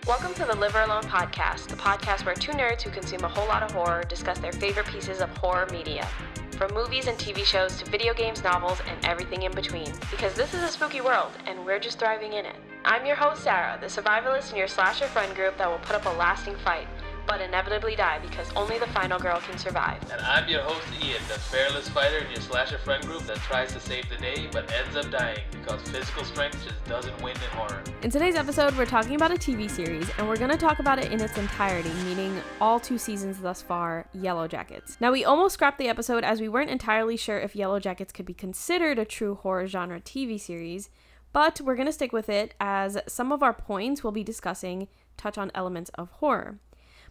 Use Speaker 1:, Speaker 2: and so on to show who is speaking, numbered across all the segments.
Speaker 1: Welcome to the Liver Alone podcast, the podcast where two nerds who consume a whole lot of horror discuss their favorite pieces of horror media. From movies and TV shows to video games, novels, and everything in between. Because this is a spooky world, and we're just thriving in it. I'm your host, Sarah, the survivalist in your slasher friend group that will put up a lasting fight, but inevitably die because only the final girl can survive.
Speaker 2: And I'm your host, Ian, the fearless fighter in your slasher friend group that tries to save the day but ends up dying because physical strength just doesn't win in horror.
Speaker 1: In today's episode, we're talking about a TV series, and we're going to talk about it in its entirety, meaning all 2 seasons thus far, Yellowjackets. Now, we almost scrapped the episode as we weren't entirely sure if Yellowjackets could be considered a true horror genre TV series, but we're going to stick with it as some of our points we'll be discussing touch on elements of horror.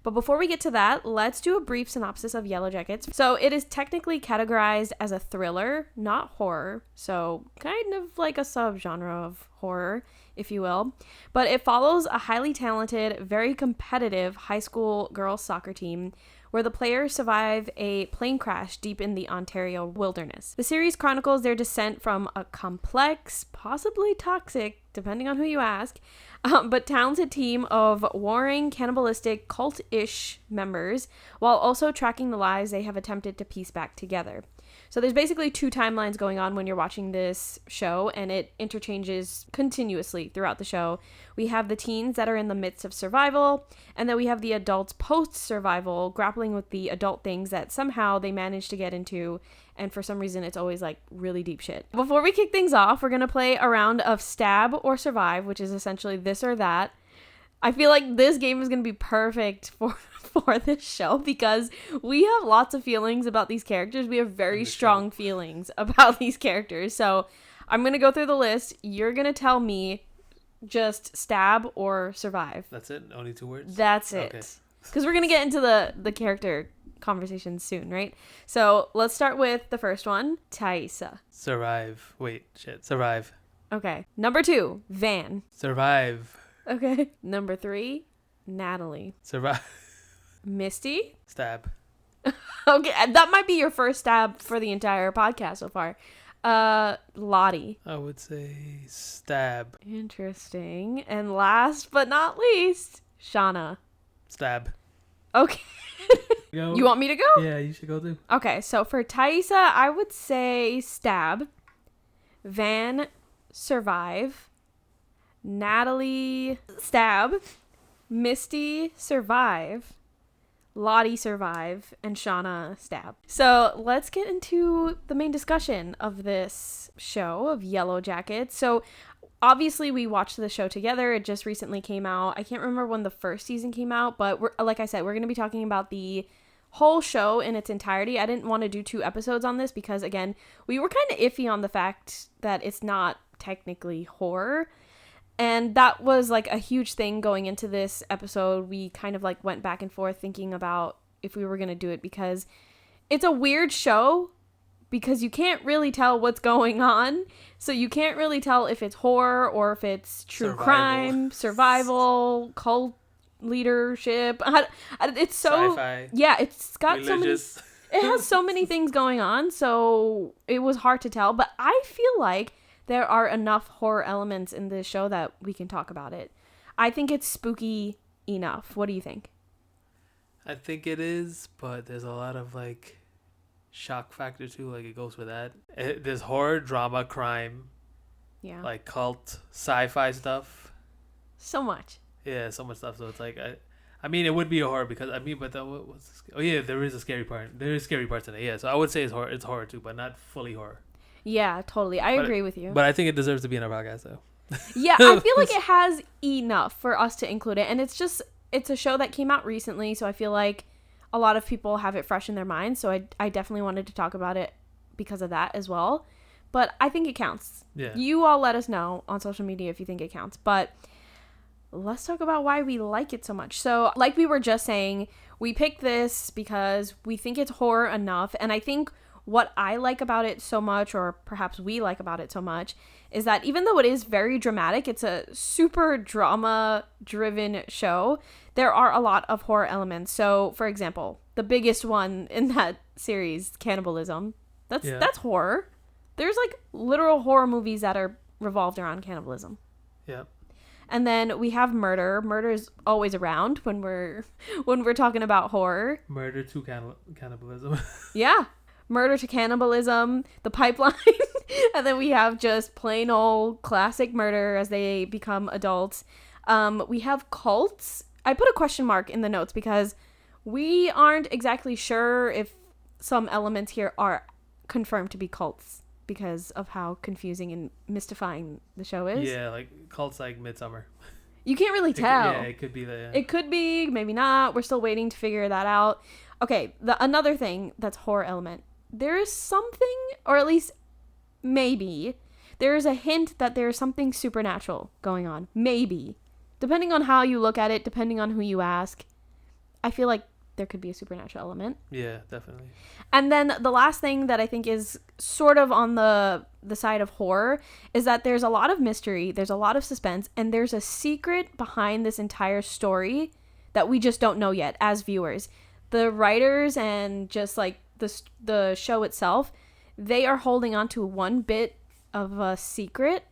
Speaker 1: But before we get to that, let's do a brief synopsis of Yellowjackets. So it is technically categorized as a thriller, not horror. So kind of like a subgenre of horror, if you will. But it follows a highly talented, very competitive high school girls soccer team where the players survive a plane crash deep in the Ontario wilderness. The series chronicles their descent from a complex, possibly toxic, depending on who you ask, but talented team of warring, cannibalistic, cult-ish members, while also tracking the lives they have attempted to piece back together. So there's basically 2 timelines going on when you're watching this show, and it interchanges continuously throughout the show. We have the teens that are in the midst of survival, and then we have the adults post-survival grappling with the adult things that somehow they manage to get into, and for some reason it's always like really deep shit. Before we kick things off, we're going to play a round of stab or survive, which is essentially this or that. I feel like this game is going to be perfect for this show because we have lots of feelings about these characters. We have very strong feelings about these characters. So I'm going to go through the list. You're going to tell me just stab or survive.
Speaker 2: That's it? Only 2 words?
Speaker 1: That's it. Because we're going to get into the character conversation soon, right? So let's start with the first one, Thaisa.
Speaker 2: Survive. Survive.
Speaker 1: Okay. Number 2, Van.
Speaker 2: Survive.
Speaker 1: Okay. Number 3, Natalie.
Speaker 2: Survive.
Speaker 1: Misty.
Speaker 2: Stab.
Speaker 1: Okay, that might be your first stab for the entire podcast so far. Lottie.
Speaker 2: I would say stab.
Speaker 1: Interesting. And last but not least, Shauna.
Speaker 2: Stab.
Speaker 1: Okay.
Speaker 2: Go.
Speaker 1: You want me to go?
Speaker 2: Yeah, you should go too.
Speaker 1: Okay, so for Thaisa, I would say stab. Van, survive. Natalie, stab. Misty, survive. Lottie, survive. And Shauna, stab. So let's get into the main discussion of this show of Yellowjackets. So obviously we watched the show together. It just recently came out. I can't remember when the first season came out, but like I said, we're going to be talking about the whole show in its entirety. I didn't want to do 2 episodes on this because, again, we were kind of iffy on the fact that it's not technically horror. And that was like a huge thing going into this episode. We kind of like went back and forth thinking about if we were going to do it because it's a weird show because you can't really tell what's going on. So you can't really tell if it's horror or if it's true crime, survival, cult leadership. It's so
Speaker 2: sci-fi.
Speaker 1: Yeah, it's got
Speaker 2: religious.
Speaker 1: so many. It has so many things going on, so it was hard to tell. But I feel like there are enough horror elements in this show that we can talk about it. I think it's spooky enough. What do you think?
Speaker 2: I think it is, but there's a lot of like shock factor too. Like it goes with that. There's horror, drama, crime, like cult, sci-fi stuff.
Speaker 1: So much.
Speaker 2: Yeah, so much stuff. So it's like I mean, it would be a horror because there is a scary part. There is scary parts in it. Yeah, so I would say it's horror. It's horror too, but not fully horror.
Speaker 1: Yeah, totally. I agree with you.
Speaker 2: But I think it deserves to be in our podcast, though.
Speaker 1: Yeah, I feel like it has enough for us to include it. And it's a show that came out recently, so I feel like a lot of people have it fresh in their minds. So I definitely wanted to talk about it because of that as well. But I think it counts.
Speaker 2: Yeah.
Speaker 1: You all let us know on social media if you think it counts. But let's talk about why we like it so much. So like we were just saying, we picked this because we think it's horror enough. And I think what I like about it so much, or perhaps we like about it so much, is that even though it is very dramatic, it's a super drama-driven show, there are a lot of horror elements. So, for example, the biggest one in that series, cannibalism, that's horror. There's like literal horror movies that are revolved around cannibalism.
Speaker 2: Yeah.
Speaker 1: And then we have murder. Murder is always around when we're talking about horror.
Speaker 2: Murder to cannibalism.
Speaker 1: Yeah. Murder to cannibalism, the pipeline. And then we have just plain old classic murder as they become adults. We have cults. I put a question mark in the notes because we aren't exactly sure if some elements here are confirmed to be cults because of how confusing and mystifying the show is.
Speaker 2: Yeah, like cults like Midsummer.
Speaker 1: You can't really tell.
Speaker 2: Yeah, it could be that.
Speaker 1: It could be, maybe not. We're still waiting to figure that out. Okay, another thing that's horror element. There is something, or at least maybe, there is a hint that there is something supernatural going on. Maybe. Depending on how you look at it, depending on who you ask, I feel like there could be a supernatural element.
Speaker 2: Yeah, definitely.
Speaker 1: And then the last thing that I think is sort of on the side of horror is that there's a lot of mystery, there's a lot of suspense, and there's a secret behind this entire story that we just don't know yet as viewers. The writers and just like the show itself, they are holding on to one bit of a secret,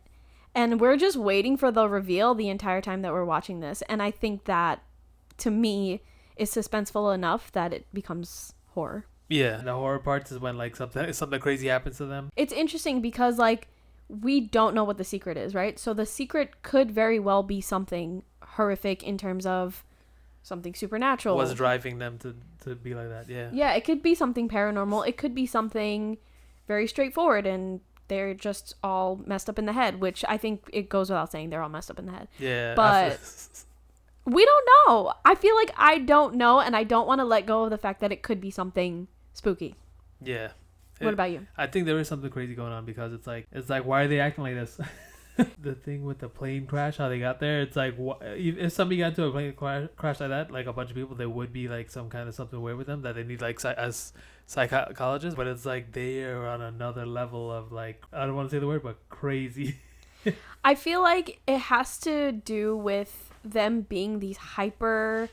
Speaker 1: and we're just waiting for the reveal the entire time that we're watching this. And I think that, to me, is suspenseful enough that it becomes horror.
Speaker 2: Yeah, the horror parts is when like something crazy happens to them.
Speaker 1: It's interesting because like we don't know what the secret is, right? So the secret could very well be something horrific in terms of something supernatural.
Speaker 2: What's driving them to be like that? Yeah.
Speaker 1: Yeah, it could be something paranormal. It could be something very straightforward and they're just all messed up in the head, which I think it goes without saying they're all messed up in the head.
Speaker 2: Yeah.
Speaker 1: But we don't know. I feel like I don't know, and I don't want to let go of the fact that it could be something spooky.
Speaker 2: Yeah.
Speaker 1: What about you?
Speaker 2: I think there is something crazy going on because it's like why are they acting like this? The thing with the plane crash, how they got there, it's like if somebody got into a plane crash like that, like a bunch of people, there would be like some kind of something weird with them that they need like as psychologists, but it's like they are on another level of like, I don't want to say the word, but crazy.
Speaker 1: I feel like it has to do with them being these hyper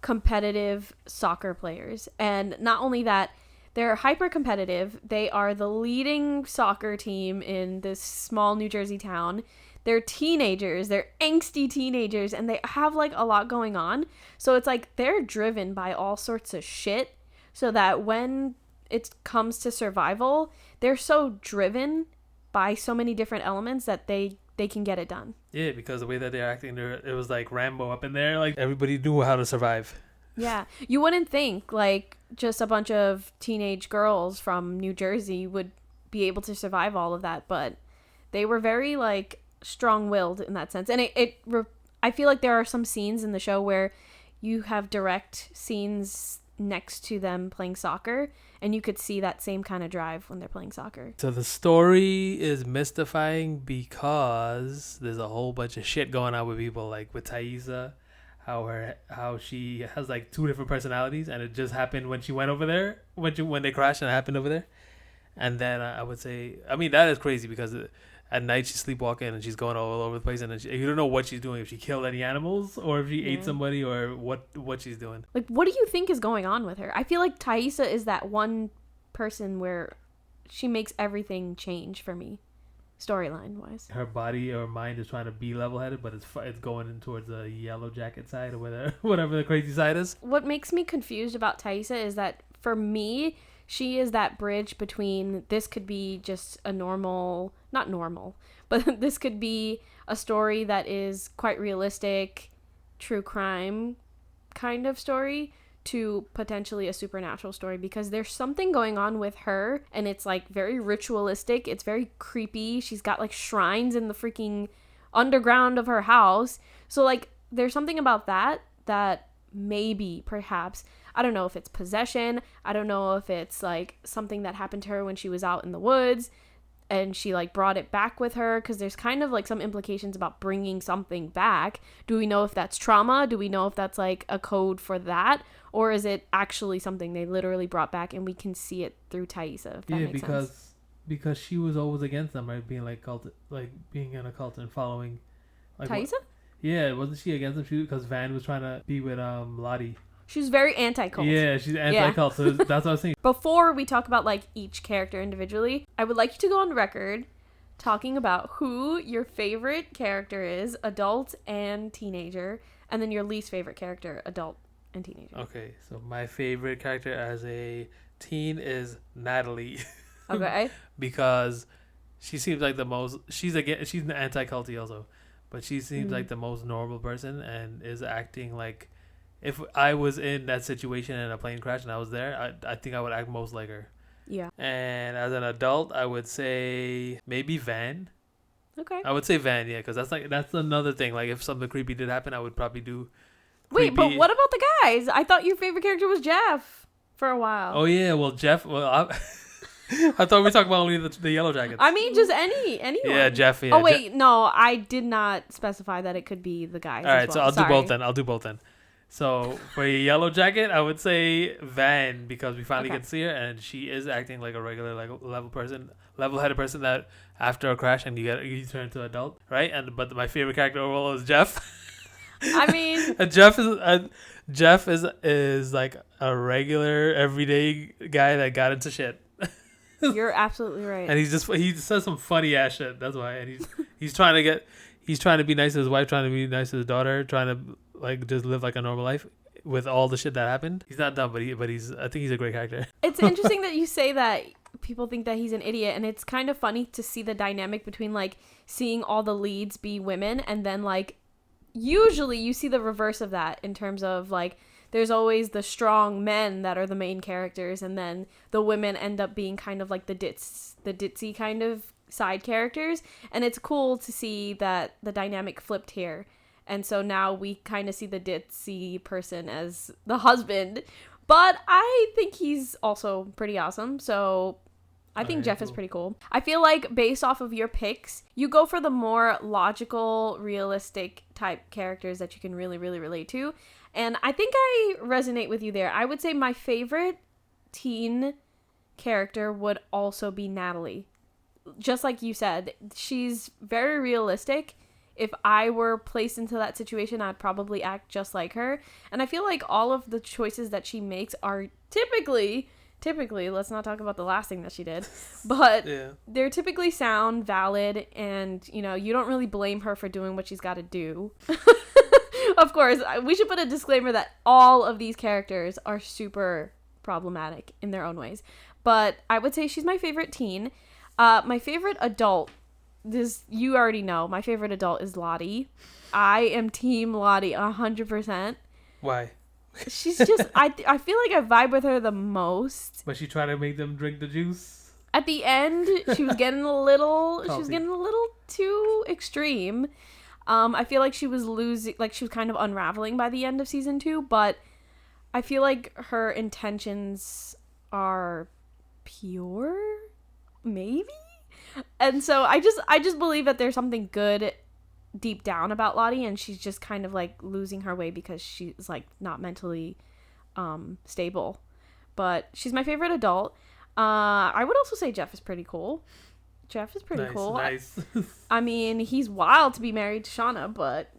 Speaker 1: competitive soccer players, and not only that, they're hyper competitive. They are the leading soccer team in this small New Jersey town. They're teenagers. They're angsty teenagers, and they have like a lot going on. So it's like they're driven by all sorts of shit, so that when it comes to survival, they're so driven by so many different elements that they can get it done.
Speaker 2: Yeah, because the way that they're acting, it was like Rambo up in there. Like everybody knew how to survive.
Speaker 1: Yeah, you wouldn't think like just a bunch of teenage girls from New Jersey would be able to survive all of that, but they were very like strong-willed in that sense. And I feel like there are some scenes in the show where you have direct scenes next to them playing soccer, and you could see that same kind of drive when they're playing soccer.
Speaker 2: So the story is mystifying because there's a whole bunch of shit going on with people, like with Thaisa, how she has like two different personalities, and it just happened when she went over there, when they crashed, and it happened over there. And then I would say, I mean, that is crazy because at night she's sleepwalking and she's going all over the place, and you don't know what she's doing, if she killed any animals or if she ate somebody or what she's doing. Like,
Speaker 1: what do you think is going on with her? I feel like Thaisa is that one person where she makes everything change for me, storyline wise.
Speaker 2: Her body or mind is trying to be level-headed, but it's going in towards the Yellowjacket side or whatever the crazy side is.
Speaker 1: What makes me confused about Thaisa is that for me, she is that bridge between this could be just a normal, not normal, but this could be a story that is quite realistic, true crime kind of story, to potentially a supernatural story, because there's something going on with her, and it's like very ritualistic, it's very creepy. She's got like shrines in the freaking underground of her house. So like there's something about that maybe, perhaps, I don't know if it's possession, I don't know if it's like something that happened to her when she was out in the woods and she like brought it back with her, because there's kind of like some implications about bringing something back. Do we know if that's trauma? Do we know if that's like a code for that? Or is it actually something they literally brought back and we can see it through Thaisa, if that makes sense?
Speaker 2: Because she was always against them, right? Being like cult, like being in a cult and following like
Speaker 1: Thaisa?
Speaker 2: Yeah, wasn't she against them? Because Van was trying to be with Lottie.
Speaker 1: She's very anti-cult.
Speaker 2: Yeah, she's anti-cult, so that's what I was saying.
Speaker 1: Before we talk about like each character individually, I would like you to go on record talking about who your favorite character is, adult and teenager, and then your least favorite character, adult and teenager.
Speaker 2: Okay, so my favorite character as a teen is Natalie.
Speaker 1: Okay.
Speaker 2: Because she seems like the most. She's an anti-culty also, but she seems like the most normal person and is acting like. If I was in that situation in a plane crash and I was there, I think I would act most like her.
Speaker 1: Yeah.
Speaker 2: And as an adult, I would say maybe Van.
Speaker 1: Okay.
Speaker 2: I would say Van, yeah, because that's another thing. Like if something creepy did happen, I would probably do.
Speaker 1: Wait, but what about the guys? I thought your favorite character was Jeff for a while.
Speaker 2: Oh yeah, well Jeff. Well, I thought we were talking about only the Yellowjackets.
Speaker 1: I mean, just anyone.
Speaker 2: Yeah, Jeff. Yeah,
Speaker 1: oh wait, no, I did not specify that it could be the guys.
Speaker 2: All right,
Speaker 1: well.
Speaker 2: so I'll do both then. So for Yellowjacket, I would say Van because we finally get to see her and she is acting like a regular level-headed person that after a crash and you turn to adult, right? But my favorite character overall is Jeff.
Speaker 1: I mean,
Speaker 2: Jeff is like a regular everyday guy that got into shit.
Speaker 1: You're absolutely right.
Speaker 2: And he says some funny ass shit. That's why. And he's trying to be nice to his wife, trying to be nice to his daughter, trying to like just live like a normal life with all the shit that happened. He's not dumb, but I think he's a great character.
Speaker 1: It's interesting that you say that people think that he's an idiot, and it's kind of funny to see the dynamic between like seeing all the leads be women and then like usually you see the reverse of that in terms of like there's always the strong men that are the main characters and then the women end up being kind of like the ditzy kind of side characters, and it's cool to see that the dynamic flipped here. And so now we kind of see the ditzy person as the husband, but I think he's also pretty awesome. So I think Jeff is pretty cool. I feel like based off of your picks, you go for the more logical, realistic type characters that you can really, really relate to. And I think I resonate with you there. I would say my favorite teen character would also be Natalie. Just like you said, she's very realistic. If I were placed into that situation, I'd probably act just like her. And I feel like all of the choices that she makes are typically, let's not talk about the last thing that she did, but they're typically sound, valid, and, you know, you don't really blame her for doing what she's got to do. Of course, we should put a disclaimer that all of these characters are super problematic in their own ways. But I would say she's my favorite teen. My favorite adult, you already know, my favorite adult is Lottie. I am team Lottie 100%.
Speaker 2: Why?
Speaker 1: She's just, I feel like I vibe with her the most.
Speaker 2: But she tried to make them drink the juice?
Speaker 1: At the end, she was getting a little too extreme. I feel like she was kind of unraveling by the end of season 2, but I feel like her intentions are pure, maybe? And so I just believe that there's something good deep down about Lottie, and she's just kind of like losing her way because she's like not mentally stable. But she's my favorite adult. I would also say Jeff is pretty cool. Jeff is pretty cool.
Speaker 2: Nice.
Speaker 1: I mean, he's wild to be married to Shauna, but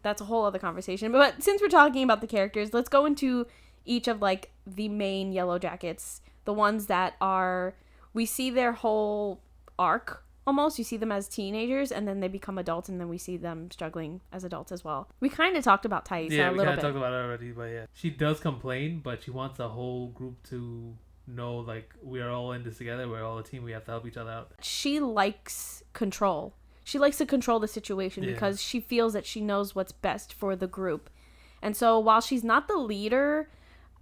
Speaker 1: that's a whole other conversation. But since we're talking about the characters, let's go into each of like the main Yellowjackets, the ones that are, we see their whole arc almost. You see them as teenagers and then they become adults, and then we see them struggling as adults as well. We kind of talked about Thais a little bit.
Speaker 2: Yeah, we kind of talked about it already, but yeah. She does complain, but she wants the whole group to know, like, we are all in this together, we're all a team, we have to help each other out.
Speaker 1: She likes control. She likes to control the situation because she feels that she knows what's best for the group. And so while she's not the leader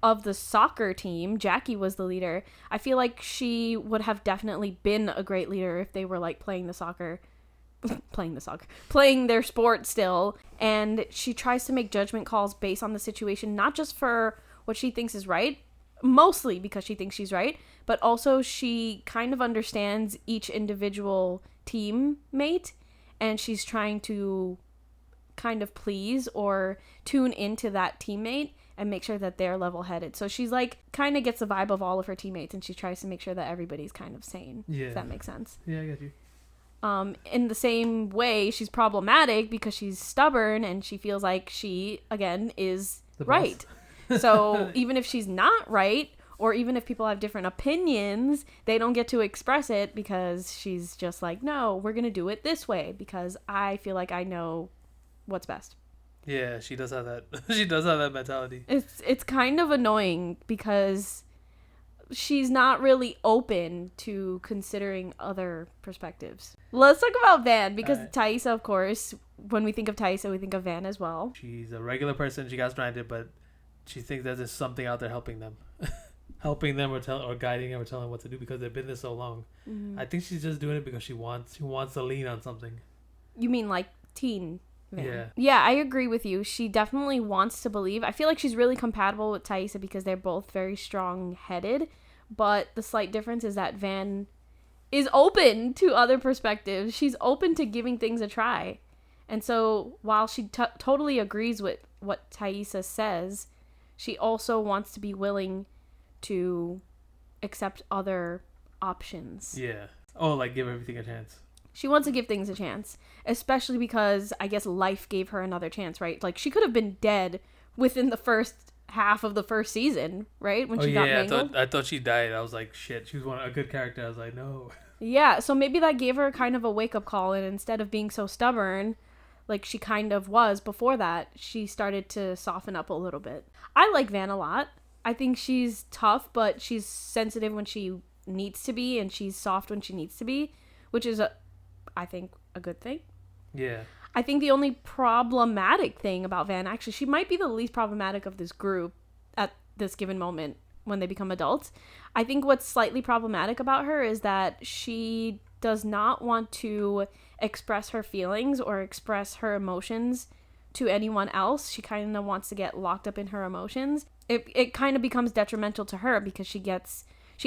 Speaker 1: of the soccer team, Jackie was the leader, I feel like she would have definitely been a great leader if they were like playing their sport still. And she tries to make judgment calls based on the situation, not just for what she thinks is right, mostly because she thinks she's right, but also she kind of understands each individual teammate, and she's trying to kind of please or tune into that teammate and make sure that they're level-headed. So she's like, kind of gets the vibe of all of her teammates, and she tries to make sure that everybody's kind of sane. Yeah. If that makes sense.
Speaker 2: Yeah, I get you.
Speaker 1: In the same way, she's problematic because she's stubborn and she feels like she, again, is right. So even if she's not right, or even if people have different opinions, they don't get to express it because she's just like, no, we're going to do it this way because I feel like I know what's best.
Speaker 2: Yeah, she does have that. She does have that mentality.
Speaker 1: It's kind of annoying because she's not really open to considering other perspectives. Let's talk about Van because Taissa, of course, when we think of Taissa, we think of Van as well.
Speaker 2: She's a regular person. She got stranded, but she thinks that there's something out there helping them. Helping them or guiding them or telling them what to do because they've been there so long. Mm-hmm. I think she's just doing it because she wants to lean on something.
Speaker 1: You mean like teen Van? Yeah, I agree with you. She definitely wants to believe. I feel like she's really compatible with Taissa because they're both very strong-headed, but the slight difference is that Van is open to other perspectives. She's open to giving things a try. And so while she totally agrees with what Taissa says, she also wants to be willing to accept other options.
Speaker 2: Yeah. Oh, like give everything a chance.
Speaker 1: She wants to give things a chance, especially because I guess life gave her another chance, right? Like she could have been dead within the first half of the first season, right? When she got mangled.
Speaker 2: I thought she died. I was like, shit, she was a good character. I was like, no.
Speaker 1: Yeah, so maybe that gave her kind of a wake-up call, and instead of being so stubborn, like she kind of was before that, she started to soften up a little bit. I like Van a lot. I think she's tough, but she's sensitive when she needs to be, and she's soft when she needs to be, which is, I think, a good thing.
Speaker 2: Yeah.
Speaker 1: I think the only problematic thing about Van, actually, she might be the least problematic of this group at this given moment when they become adults. I think what's slightly problematic about her is that she does not want to express her feelings or express her emotions to anyone else. She kind of wants to get locked up in her emotions. It kind of becomes detrimental to her because she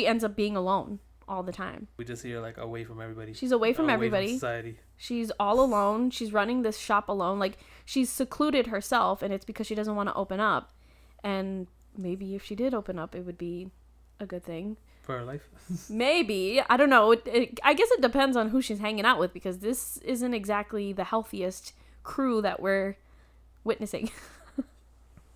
Speaker 1: ends up being alone all the time.
Speaker 2: We just see her like away from everybody.
Speaker 1: She's away from everybody.
Speaker 2: From society.
Speaker 1: She's all alone. She's running this shop alone. Like she's secluded herself, and it's because she doesn't want to open up. And maybe if she did open up, it would be a good thing
Speaker 2: for her life.
Speaker 1: Maybe. I don't know. I guess it depends on who she's hanging out with because this isn't exactly the healthiest crew that we're witnessing.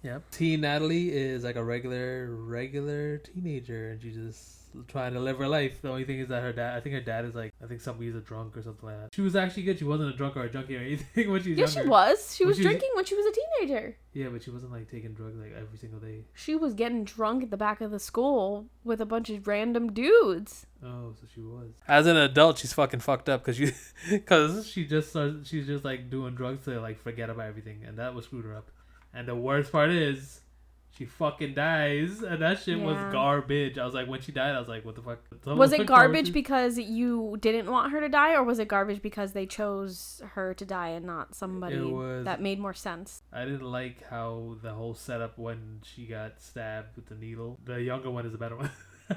Speaker 2: Yep. Teen Natalie is like a regular teenager, and she's just trying to live her life. The only thing is that her dad is like, I think he's a drunk or something like that. She was actually good. She wasn't a drunk or a junkie or anything when she was younger.
Speaker 1: She was. She was drinking when she was a teenager.
Speaker 2: Yeah, but she wasn't like taking drugs like every single day.
Speaker 1: She was getting drunk at the back of the school with a bunch of random dudes.
Speaker 2: Oh, so she was. As an adult, she's fucking fucked up because she's just like doing drugs to like forget about everything, and that was screwed her up. And the worst part is, she fucking dies, and that shit was garbage. I was like, when she died, I was like, what the fuck?
Speaker 1: Was it garbage because you didn't want her to die, or was it garbage because they chose her to die and not somebody that made more sense?
Speaker 2: I didn't like how the whole setup when she got stabbed with the needle. The younger one is a better one.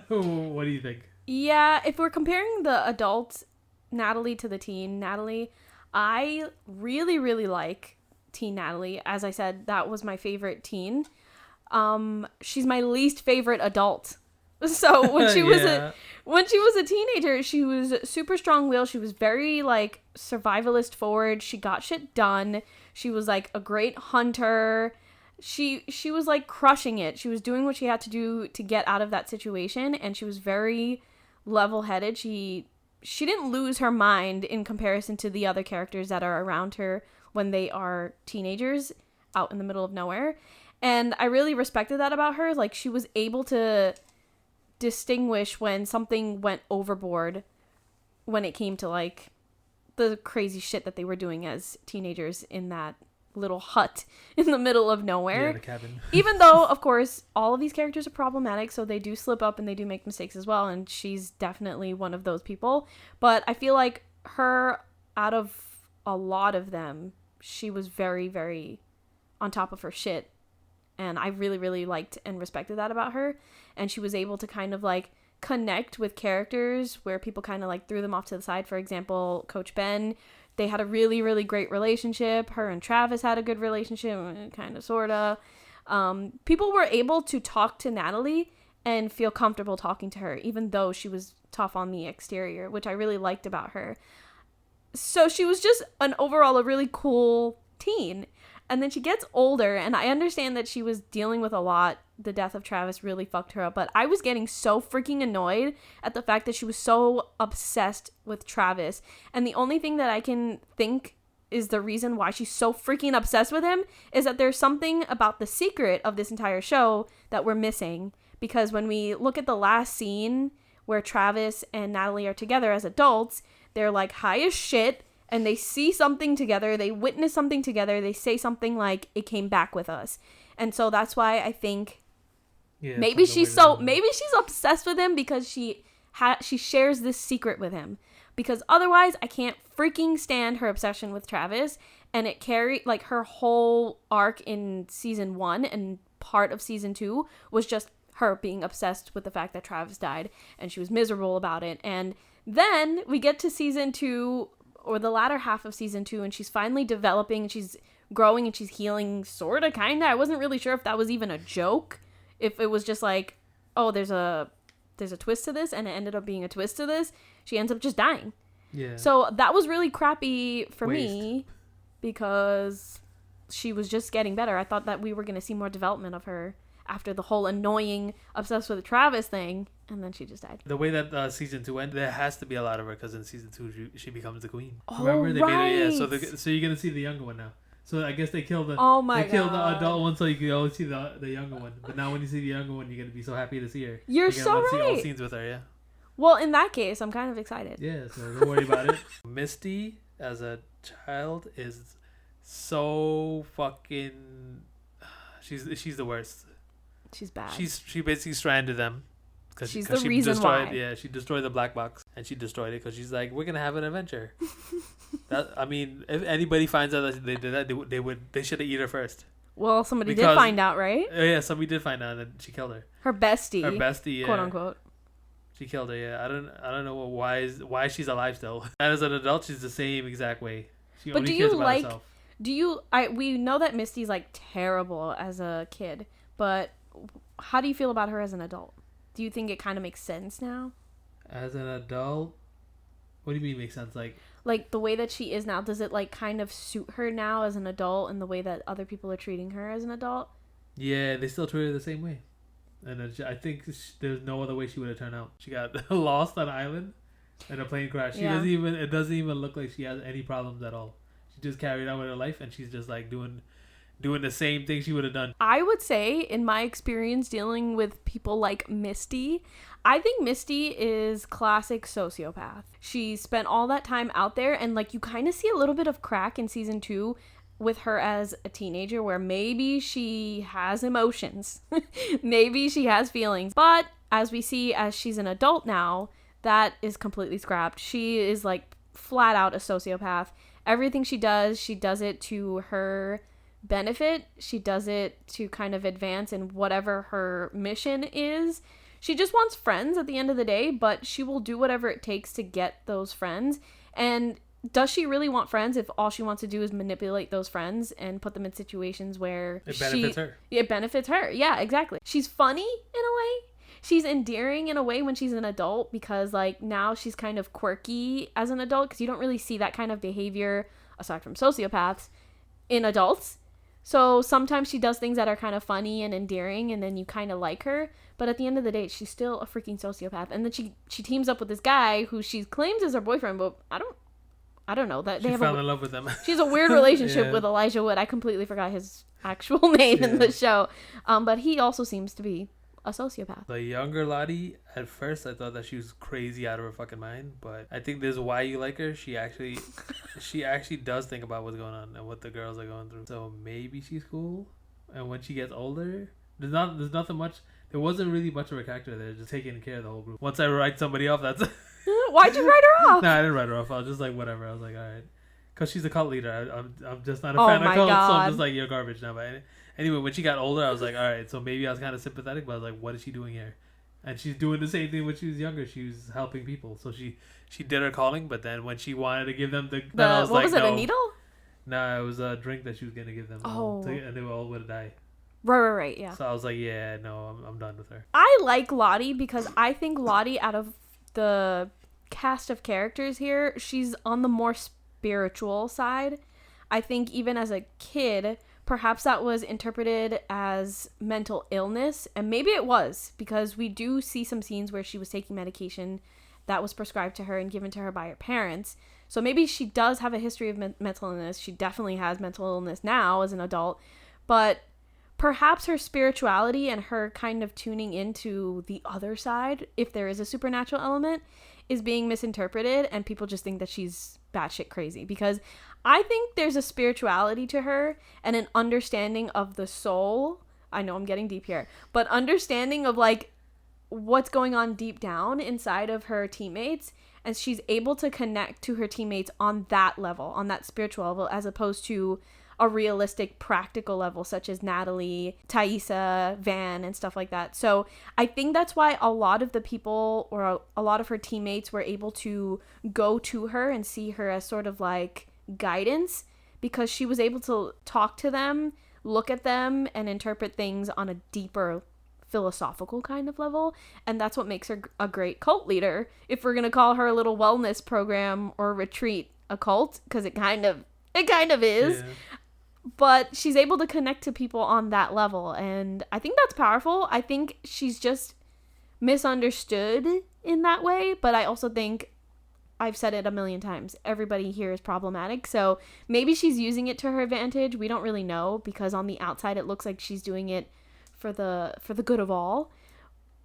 Speaker 2: What do you think?
Speaker 1: Yeah, if we're comparing the adult Natalie to the teen Natalie, I really, really like teen Natalie. As I said, that was my favorite teen. She's my least favorite adult. So when she was a teenager, she was super strong-willed. She was very like survivalist forward. She got shit done. She was like a great hunter. She was like crushing it. She was doing what she had to do to get out of that situation, and she was very level-headed. She didn't lose her mind in comparison to the other characters that are around her when they are teenagers out in the middle of nowhere. And I really respected that about her. Like, she was able to distinguish when something went overboard when it came to, like, the crazy shit that they were doing as teenagers in that little hut in the middle of nowhere.
Speaker 2: Yeah, the cabin.
Speaker 1: Even though, of course, all of these characters are problematic, so they do slip up and they do make mistakes as well, and she's definitely one of those people. But I feel like her, out of a lot of them, she was very, very on top of her shit. And I really, really liked and respected that about her. And she was able to kind of like connect with characters where people kind of like threw them off to the side. For example, Coach Ben, they had a really, really great relationship. Her and Travis had a good relationship, kind of, sort of. People were able to talk to Natalie and feel comfortable talking to her, even though she was tough on the exterior, which I really liked about her. So she was just overall a really cool teen. And then she gets older, and I understand that she was dealing with a lot the death of Travis really fucked her up, but I was getting so freaking annoyed at the fact that she was so obsessed with Travis. And the only thing that I can think is the reason why she's so freaking obsessed with him is that there's something about the secret of this entire show that we're missing. Because when we look at the last scene where Travis and Natalie are together as adults, they're like high as shit and they see something together, they witness something together, they say something like, it came back with us. And so that's why I think maybe she's obsessed with him because she shares this secret with him. Because otherwise, I can't freaking stand her obsession with Travis. And it carried, like, her whole arc in season 1 and part of season 2 was just her being obsessed with the fact that Travis died. And she was miserable about it. And then we get to season 2, or the latter half of season 2, and she's finally developing, and she's growing, and she's healing, sort of, kind of. I wasn't really sure if that was even a joke. If it was just like, oh, there's a twist to this, and it ended up being a twist to this. She ends up just dying.
Speaker 2: Yeah.
Speaker 1: So that was really crappy for me because she was just getting better. I thought that we were going to see more development of her after the whole annoying obsessed with Travis thing, and then she just died.
Speaker 2: The way that season 2 ended, there has to be a lot of her because in season 2 she becomes the queen.
Speaker 1: Oh,
Speaker 2: remember they
Speaker 1: right.
Speaker 2: made it? Yeah. So you're gonna see the younger one now. So I guess they killed the killed the adult one, so you can always see the younger one. But now when you see the younger one, you're gonna be so happy to see her.
Speaker 1: You're so right. See all
Speaker 2: scenes with her, yeah.
Speaker 1: Well, in that case, I'm kind of excited.
Speaker 2: Yeah, so don't worry about it. Misty as a child is so fucking. She's the worst.
Speaker 1: She's bad.
Speaker 2: She basically stranded them.
Speaker 1: She's the reason why.
Speaker 2: Yeah, she destroyed the black box, and she destroyed it because she's like, we're gonna have an adventure. I mean, if anybody finds out that they did that, they should have eaten her first.
Speaker 1: Well, somebody did find out, right?
Speaker 2: Yeah, somebody did find out, and she killed her.
Speaker 1: Her bestie,
Speaker 2: yeah.
Speaker 1: quote unquote.
Speaker 2: She killed her. Yeah, I don't know why she's alive still. And as an adult, she's the same exact way. She only cares about herself.
Speaker 1: We know that Misty's like terrible as a kid, but how do you feel about her as an adult? Do you think it kind of makes sense now?
Speaker 2: As an adult? What do you mean makes sense?
Speaker 1: Like the way that she is now, does it like kind of suit her now as an adult and the way that other people are treating her as an adult?
Speaker 2: Yeah, they still treat her the same way. And I think there's no other way she would have turned out. She got lost on an island in a plane crash. It doesn't even look like she has any problems at all. She just carried on with her life, and she's just like doing the same thing she would have done.
Speaker 1: I would say, in my experience dealing with people like Misty, I think Misty is classic sociopath. She spent all that time out there, and like you kind of see a little bit of crack in season 2 with her as a teenager, where maybe she has emotions. Maybe she has feelings. But as we see, as she's an adult now, that is completely scrapped. She is like flat out a sociopath. Everything she does it to her benefit. She does it to kind of advance in whatever her mission is. She just wants friends at the end of the day, but she will do whatever it takes to get those friends. And does she really want friends if all she wants to do is manipulate those friends and put them in situations where
Speaker 2: it benefits her?
Speaker 1: It benefits her. Yeah, exactly. She's funny in a way. She's endearing in a way when she's an adult, because like now she's kind of quirky as an adult, because you don't really see that kind of behavior aside from sociopaths in adults. So sometimes she does things that are kind of funny and endearing, and then you kind of like her. But at the end of the day, she's still a freaking sociopath. And then she teams up with this guy who she claims is her boyfriend, but I don't know that
Speaker 2: she fell in love with him.
Speaker 1: She's a weird relationship with Elijah Wood. I completely forgot his actual name in the show. But he also seems to be a sociopath.
Speaker 2: The younger Lottie, at first I thought that she was crazy out of her fucking mind, but I think this is why you like her. She actually does think about what's going on and what the girls are going through. So maybe she's cool. And when she gets older, there's nothing much. There wasn't really much of a character there, just taking care of the whole group. Once I write somebody off, that's
Speaker 1: Why'd you write her off?
Speaker 2: No, I didn't write her off. I was just like, whatever. I was like, all right. Because she's a cult leader. I'm just not a fan of cults, so I'm just like, you're garbage now. But anyway, when she got older, I was like, all right. So maybe I was kind of sympathetic, but I was like, what is she doing here? And she's doing the same thing when she was younger. She was helping people. So she did her calling, but then when she wanted to give them I was
Speaker 1: what was it, a needle?
Speaker 2: No, it was a drink that she was going to give them.
Speaker 1: Oh.
Speaker 2: And they were all going to die.
Speaker 1: Right, yeah.
Speaker 2: So I was like, yeah, no, I'm done with her.
Speaker 1: I like Lottie because I think Lottie, out of the cast of characters here, she's on the more spiritual side. I think even as a kid, perhaps that was interpreted as mental illness, and maybe it was, because we do see some scenes where she was taking medication that was prescribed to her and given to her by her parents. So maybe she does have a history of mental illness. She definitely has mental illness now as an adult, but perhaps her spirituality and her kind of tuning into the other side, if there is a supernatural element, is being misinterpreted, and people just think that she's batshit crazy. Because I think there's a spirituality to her and an understanding of the soul. I know I'm getting deep here, but understanding of like what's going on deep down inside of her teammates, and she's able to connect to her teammates on that level, on that spiritual level, as opposed to a realistic practical level such as Natalie, Thaisa, Van, and stuff like that. So I think that's why a lot of the people, or a lot of her teammates, were able to go to her and see her as sort of like guidance, because she was able to talk to them, look at them, and interpret things on a deeper philosophical kind of level. And that's what makes her a great cult leader, if we're gonna call her a little wellness program or retreat a cult, because it kind of is. Yeah. But she's able to connect to people on that level, and I think that's powerful. I think she's just misunderstood in that way, but I also think, I've said it a million times, everybody here is problematic, so maybe she's using it to her advantage. We don't really know, because on the outside it looks like she's doing it for the good of all,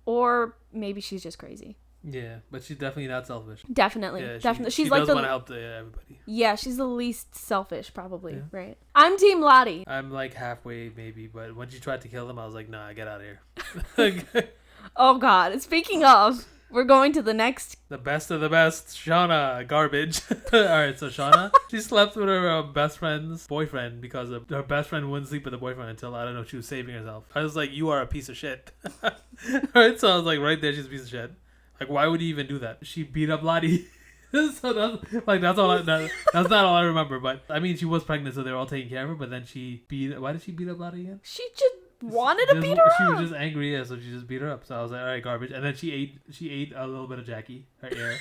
Speaker 1: or maybe she's just crazy.
Speaker 2: Yeah, but she's definitely not selfish.
Speaker 1: Definitely. She's
Speaker 2: she
Speaker 1: like
Speaker 2: does want to help everybody.
Speaker 1: Yeah, she's the least selfish, probably, right? I'm Team Lottie.
Speaker 2: I'm like halfway, maybe, but when she tried to kill him, I was like, nah, get out of here.
Speaker 1: Oh, God. Speaking of, we're going to the next.
Speaker 2: The best of the best, Shauna, garbage. Alright, so Shauna, she slept with her best friend's boyfriend because her best friend wouldn't sleep with the boyfriend until, I don't know, she was saving herself. I was like, you are a piece of shit. Alright, so I was like, right there, she's a piece of shit. Like, why would he even do that? She beat up Lottie. So that's all. That's not all I remember. But I mean, she was pregnant, so they were all taking care of her. But then why did she beat up Lottie again?
Speaker 1: She just wanted to beat her up.
Speaker 2: She was just angry, yeah. So she just beat her up. So I was like, all right, garbage. And then she ate a little bit of Jackie, her ear.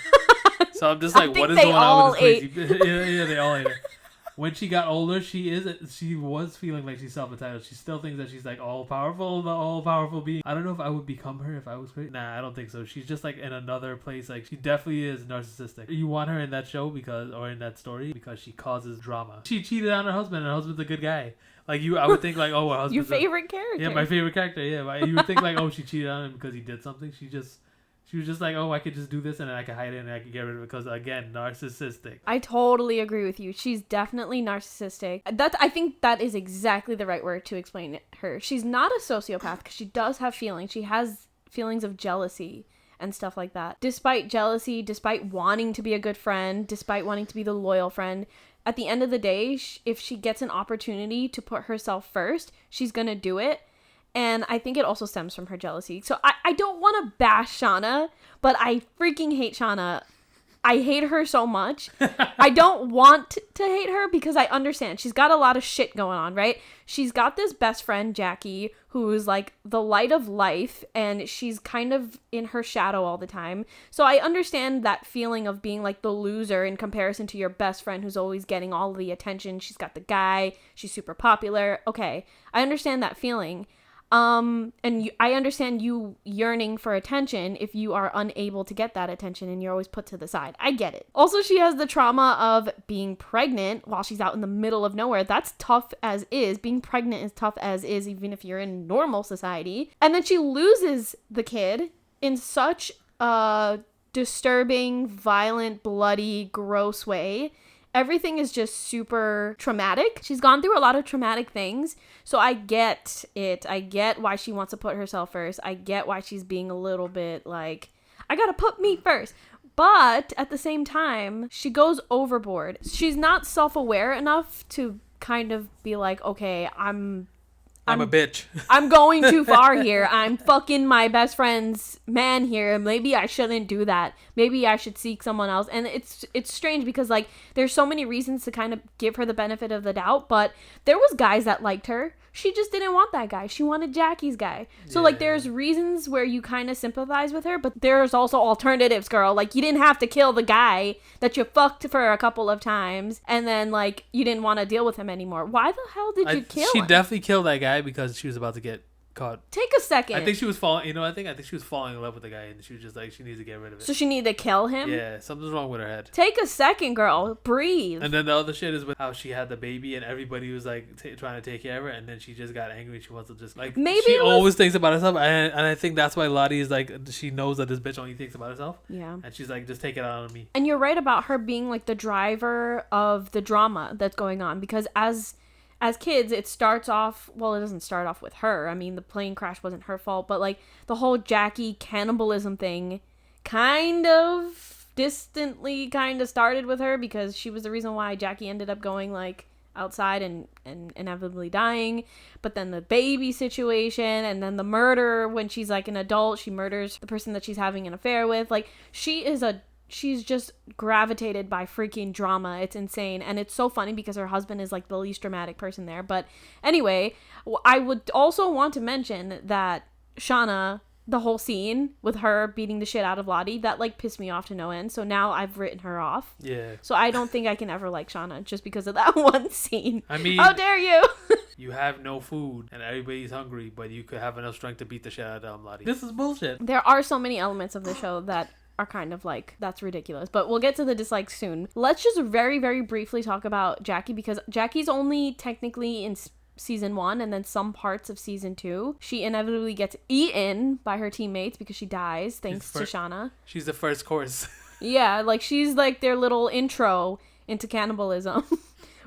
Speaker 2: So I'm just like, what is going on with this crazy? Yeah, they all ate her. When she got older, she was feeling like she's self-entitled. She still thinks that she's like the all-powerful being. I don't know if I would become her if I was crazy. Nah, I don't think so. She's just like in another place. Like, she definitely is narcissistic. You want her in that show or in that story because she causes drama. She cheated on her husband, and her husband's a good guy. Like, I would think like, oh, her husband's
Speaker 1: your favorite character.
Speaker 2: Yeah, my favorite character. Yeah, you would think like, oh, she cheated on him because he did something. She was just like, oh, I could just do this and then I could hide it and I could get rid of it because, again, narcissistic.
Speaker 1: I totally agree with you. She's definitely narcissistic. I think that is exactly the right word to explain her. She's not a sociopath because she does have feelings. She has feelings of jealousy and stuff like that. Despite jealousy, despite wanting to be a good friend, despite wanting to be the loyal friend, at the end of the day, if she gets an opportunity to put herself first, she's going to do it. And I think it also stems from her jealousy. So I don't want to bash Shauna, but I freaking hate Shauna. I hate her so much. I don't want to hate her because I understand. She's got a lot of shit going on, right? She's got this best friend, Jackie, who's like the light of life, and she's kind of in her shadow all the time. So I understand that feeling of being like the loser in comparison to your best friend who's always getting all of the attention. She's got the guy. She's super popular. Okay, I understand that feeling. I understand you yearning for attention if you are unable to get that attention and you're always put to the side. I get it. Also, she has the trauma of being pregnant while she's out in the middle of nowhere. That's tough as is. Being pregnant is tough as is, even if you're in normal society. And then she loses the kid in such a disturbing, violent, bloody, gross way. Everything is just super traumatic. She's gone through a lot of traumatic things. So I get it. I get why she wants to put herself first. I get why she's being a little bit like, I gotta put me first. But at the same time, she goes overboard. She's not self-aware enough to kind of be like, okay, I'm
Speaker 2: I'm a bitch.
Speaker 1: I'm going too far here. I'm fucking my best friend's man here. Maybe I shouldn't do that. Maybe I should seek someone else. And it's strange because like there's so many reasons to kind of give her the benefit of the doubt, but there was guys that liked her. She just didn't want that guy. She wanted Jackie's guy. So like there's reasons where you kind of sympathize with her, but there's also alternatives, girl. Like you didn't have to kill the guy that you fucked for a couple of times and then like you didn't want to deal with him anymore. Why the hell did you kill him?
Speaker 2: She definitely killed that guy because she was about to get caught.
Speaker 1: Take a second.
Speaker 2: I think she was falling. I think she was falling in love with the guy, and she was just like, she needs to get rid of it.
Speaker 1: So she needed to kill him.
Speaker 2: Yeah, something's wrong with her head.
Speaker 1: Take a second, girl. Breathe.
Speaker 2: And then the other shit is with how she had the baby, and everybody was like trying to take care of her, and then she just got angry. She wants to just like
Speaker 1: maybe
Speaker 2: she always thinks about herself, and I think that's why Lottie is like she knows that this bitch only thinks about herself.
Speaker 1: Yeah.
Speaker 2: And she's like, just take it out on me.
Speaker 1: And you're right about her being like the driver of the drama that's going on because as kids, it starts off, well, it doesn't start off with her. I mean, the plane crash wasn't her fault, but like the whole Jackie cannibalism thing kind of distantly kind of started with her because she was the reason why Jackie ended up going like outside and inevitably dying. But then the baby situation and then the murder when she's like an adult, she murders the person that she's having an affair with. Like she's just gravitated by freaking drama. It's insane. And it's so funny because her husband is like the least dramatic person there. But anyway, I would also want to mention that Shauna, the whole scene with her beating the shit out of Lottie, that like pissed me off to no end. So now I've written her off.
Speaker 2: Yeah.
Speaker 1: So I don't think I can ever like Shauna just because of that one scene.
Speaker 2: I mean,
Speaker 1: how dare you?
Speaker 2: You have no food and everybody's hungry, but you could have enough strength to beat the shit out of Lottie. This is bullshit.
Speaker 1: There are so many elements of the show that are kind of like, that's ridiculous. But we'll get to the dislikes soon. Let's just very, very briefly talk about Jackie because Jackie's only technically in season 1 and then some parts of season 2. She inevitably gets eaten by her teammates because she dies thanks to Shauna.
Speaker 2: She's the first course.
Speaker 1: Yeah, like she's like their little intro into cannibalism,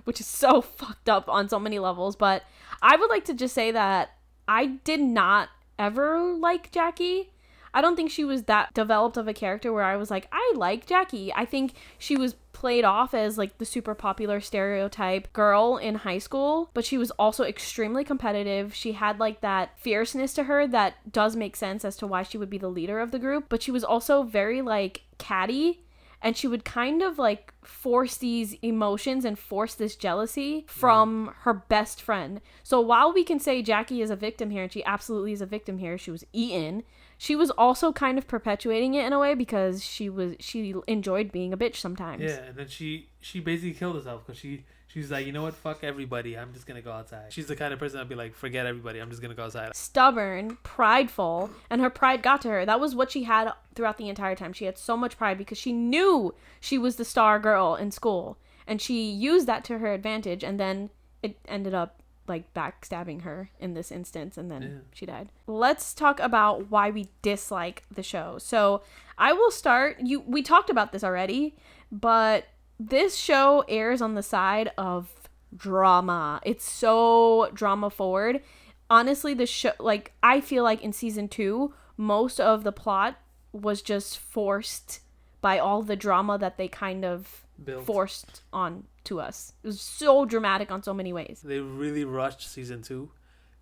Speaker 1: which is so fucked up on so many levels. But I would like to just say that I did not ever like Jackie. I don't think she was that developed of a character where I was like, I like Jackie. I think she was played off as like the super popular stereotype girl in high school, but she was also extremely competitive. She had like that fierceness to her that does make sense as to why she would be the leader of the group, but she was also very like catty. And she would kind of like force these emotions and force this jealousy from her best friend. So while we can say Jackie is a victim here, and she absolutely is a victim here, she was eaten, she was also kind of perpetuating it in a way because she enjoyed being a bitch sometimes.
Speaker 2: Yeah, and then she basically killed herself because she's like, you know what, fuck everybody, I'm just gonna go outside. She's the kind of person that'd be like, forget everybody, I'm just gonna go outside.
Speaker 1: Stubborn, prideful, and her pride got to her. That was what she had throughout the entire time. She had so much pride because she knew she was the star girl in school, and she used that to her advantage, and then it ended up like backstabbing her in this instance, and then she died. Let's talk about why we dislike the show. So I will start. We talked about this already, but this show airs on the side of drama. It's so drama forward. Honestly, the show, like, I feel like in season 2, most of the plot was just forced by all the drama that they kind of forced on to us. It was so dramatic on so many ways.
Speaker 2: They really rushed season 2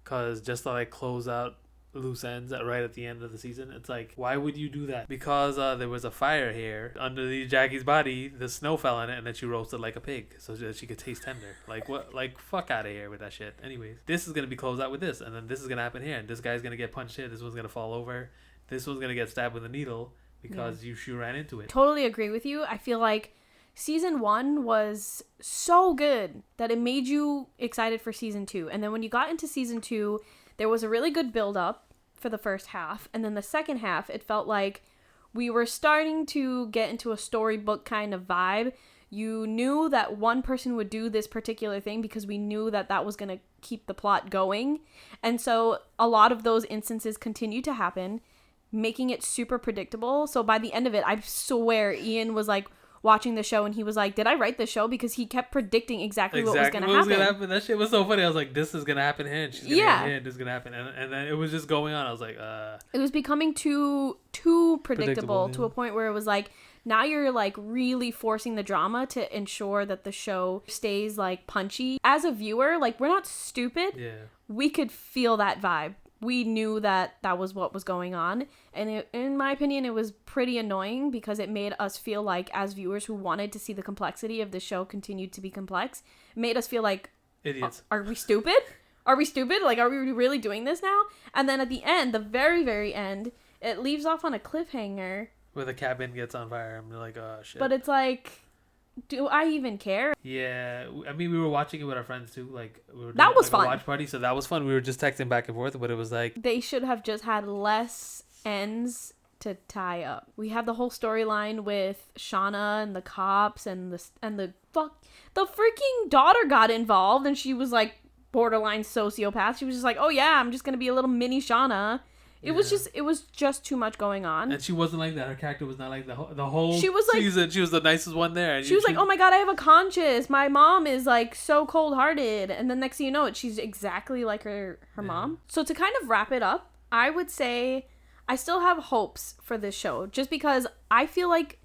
Speaker 2: because just to like close out loose ends right at the end of the season. It's like, why would you do that? Because there was a fire here under Jackie's body, the snow fell on it, and then she roasted like a pig so that she could taste tender. Like, what? Like, fuck out of here with that shit. Anyways, this is gonna be closed out with this, and then this is gonna happen here, and this guy's gonna get punched here, this one's gonna fall over, this one's gonna get stabbed with a needle because she ran into it.
Speaker 1: Totally agree with you. I feel like season 1 was so good that it made you excited for season 2, and then when you got into season 2, there was a really good build up for the first half, and then the second half, it felt like we were starting to get into a storybook kind of vibe. You knew that one person would do this particular thing because we knew that that was going to keep the plot going, and so a lot of those instances continued to happen, making it super predictable. So by the end of it, I swear Ian was like watching the show and he was like, did I write this show? Because he kept predicting exactly what was going to happen.
Speaker 2: That shit was so funny. I was like, this is going to happen here, and she's going to get here, and this is going to happen. And then it was just going on. I was like, It was becoming too predictable to a point where it was like, now you're like really forcing the drama to ensure that the show stays like punchy. As a viewer, like, we're not stupid. Yeah.
Speaker 1: we could feel that vibe. We knew that was what was going on. And in my opinion, it was pretty annoying because it made us feel like, as viewers who wanted to see the complexity of the show continue to be complex, it made us feel like,
Speaker 2: idiots.
Speaker 1: Are we stupid? Are we stupid? Like, are we really doing this now? And then at the end, the very, very end, it leaves off on a cliffhanger.
Speaker 2: Where the cabin gets on fire. I'm like, oh, shit.
Speaker 1: But it's like, do I even care?
Speaker 2: Yeah. I mean, we were watching it with our friends, too. Like, we were doing,
Speaker 1: that was
Speaker 2: like,
Speaker 1: fun.
Speaker 2: A watch party, so that was fun. We were just texting back and forth, but it was like...
Speaker 1: They should have just had less ends to tie up. We have the whole storyline with Shauna and the cops and the freaking daughter got involved, and she was like borderline sociopath. She was just like, oh yeah, I'm just gonna be a little mini Shauna. It was just too much going on.
Speaker 2: And she wasn't like that. Her character was not like the whole
Speaker 1: she was like,
Speaker 2: season. She was the nicest one there.
Speaker 1: She was like, oh my god, I have a conscience. My mom is like so cold-hearted. And then next thing you know, she's exactly like her mom. So to kind of wrap it up, I would say I still have hopes for this show. Just because I feel like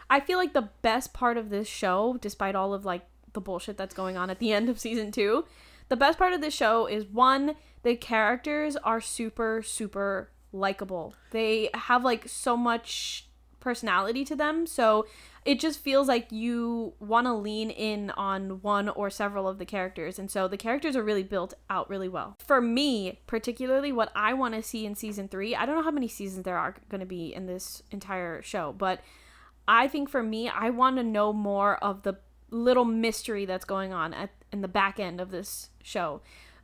Speaker 1: the best part of this show, despite all of like the bullshit that's going on at the end of season 2, the best part of this show is, one, the characters are super, super likable. They have like so much personality to them, so it just feels like you want to lean in on one or several of the characters, and so the characters are really built out really well. For me, particularly, what I want to see in season 3, I don't know how many seasons there are going to be in this entire show, but I think for me, I want to know more of the little mystery that's going on in the back end of this show.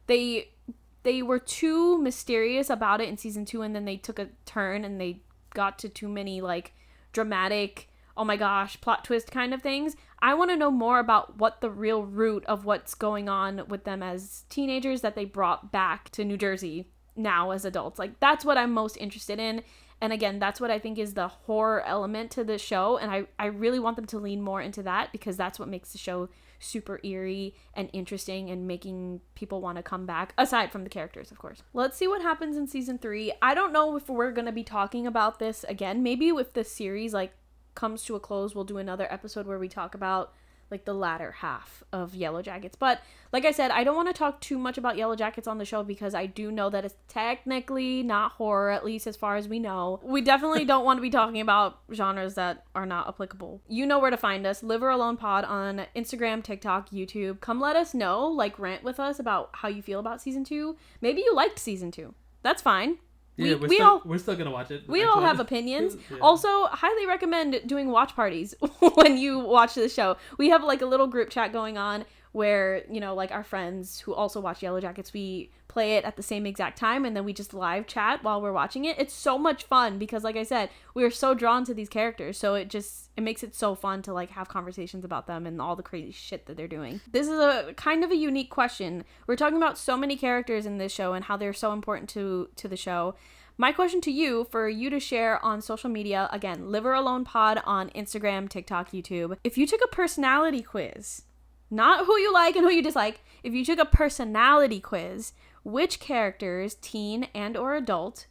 Speaker 1: They were too mysterious about it in season 2, and then they took a turn and they got to too many like dramatic, oh my gosh, plot twist kind of things. I want to know more about what the real root of what's going on with them as teenagers that they brought back to New Jersey now as adults. Like, that's what I'm most interested in. And again, that's what I think is the horror element to the show. And I really want them to lean more into that, because that's what makes the show super eerie and interesting and making people want to come back, aside from the characters, of course. Let's see what happens in season 3. I don't know if we're going to be talking about this again. Maybe if the series like comes to a close, we'll do another episode where we talk about like the latter half of Yellowjackets. But like I said, I don't want to talk too much about Yellowjackets on the show, because I do know that it's technically not horror, at least as far as we know. We definitely don't want to be talking about genres that are not applicable. You know where to find us. liveralonepod on Instagram, TikTok, YouTube. Come let us know, like rant with us about how you feel about season 2. Maybe you liked season 2. That's fine.
Speaker 2: Yeah, we're still gonna watch it.
Speaker 1: We all have opinions.
Speaker 2: Yeah.
Speaker 1: Also, highly recommend doing watch parties when you watch the show. We have like a little group chat going on where, you know, like our friends who also watch Yellowjackets, we play it at the same exact time, and then we just live chat while we're watching it. It's so much fun because, like I said, we are so drawn to these characters, so it makes it so fun to like have conversations about them and all the crazy shit that they're doing. This is a kind of a unique question. We're talking about so many characters in this show and how they're so important to the show. My question to you, for you to share on social media, again, liveralonepod on Instagram, TikTok, YouTube. If you took a personality quiz, not who you like and who you dislike, if you took a personality quiz, which characters, teen and or adult,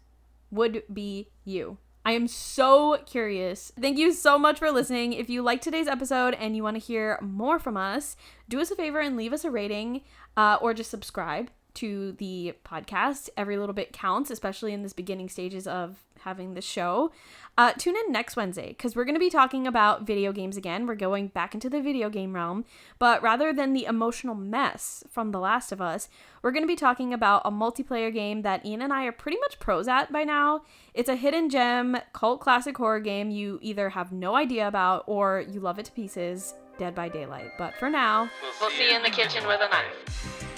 Speaker 1: would be you? I am so curious. Thank you so much for listening. If you liked today's episode and you want to hear more from us, do us a favor and leave us a rating, or just subscribe to the podcast. Every little bit counts, especially in this beginning stages of having the show. Tune in next Wednesday, because we're going to be talking about video games again. We're going back into the video game realm, but rather than the emotional mess from The Last of Us, we're going to be talking about a multiplayer game that Ian and I are pretty much pros at by now. It's a hidden gem, cult classic horror game you either have no idea about or you love it to pieces, Dead by Daylight. But for now, we'll see you in the kitchen with a knife.